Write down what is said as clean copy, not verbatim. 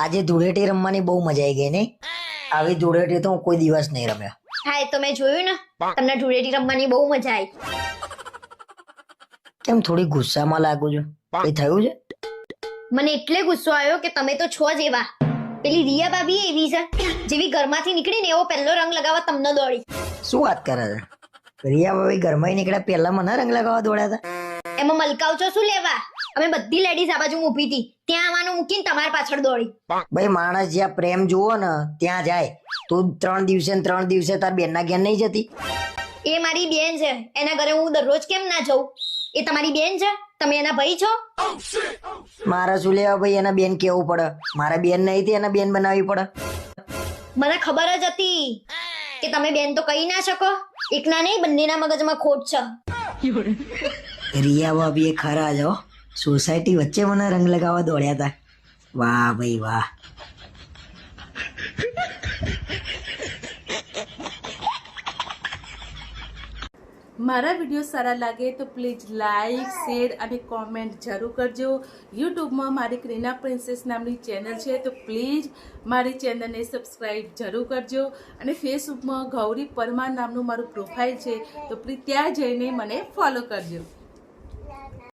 આજે ધૂળેટી રમવાની બહુ મજા આવી ગઈ ને. આવી ધૂળેટી તો હું કોઈ દિવસ નહીં રમ્યો. હા એ તો મેં જોયું ને, તમને ધૂળેટી રમવાની બહુ મજા આવી. કેમ થોડી ગુસ્સામાં લાગુ છું? કઈ થયું છે? મને એટલે ગુસ્સો આવ્યો કે તમે તો છો જ એવા. પેલી રિયા ભાભી એવી છે, જેવી ઘરમાંથી નીકળીને એવો પહેલો રંગ લગાવવા તમને દોડી. શું વાત કરે છે? રિયા ભાઈ ઘરમાં નીકળ્યા પહેલા મને રંગ લગાવવા દોડ્યા હતા. એમાં મલકાવ છો શું લેવા? અમે બધી લેડીઝ આ બાજુ ઊભી હતી, ત્યાં આવવાનું મૂકીને તમારી પાછળ દોડી. ભાઈ માણસ જ્યાં પ્રેમ જુઓ ને ત્યાં જાય. તું 3 દિવસે ને 3 દિવસે તાર બેનના ઘેર નહીં જતી? એ મારી બેન છે, એના ઘરે હું દરરોજ કેમ ના જઉં? એ તમારી બેન છે, તમે એના ભાઈ છો. મારા શું લેવા ભાઈ એના બેન કેવું પડે? મારા બેન નહીં હતી, એના બેન બનાવવી પડે. મને ખબર જ હતી કે તમે બેન તો કહી ના શકો. એકના નહીં, બંનેના મગજમાં ખોટ છે. રિયા ભાભી એ ખરા જ હો. સોસાયટી વચ્ચે મને રંગ લગાવવા દોડ્યા હતા. વાહ ભાઈ વાહ. મારા વિડીયો સારા લાગે તો પ્લીઝ લાઈક, શેર અને કોમેન્ટ જરૂર કરજો. યુટ્યુબમાં મારી ક્રીના પ્રિન્સેસ નામની ચેનલ છે, તો પ્લીઝ મારી ચેનલને સબસ્ક્રાઈબ જરૂર કરજો. અને ફેસબુકમાં ગૌરી પરમાર નામનું મારું પ્રોફાઇલ છે, તો પ્લીઝ ત્યાં જઈને મને ફોલો કરજો.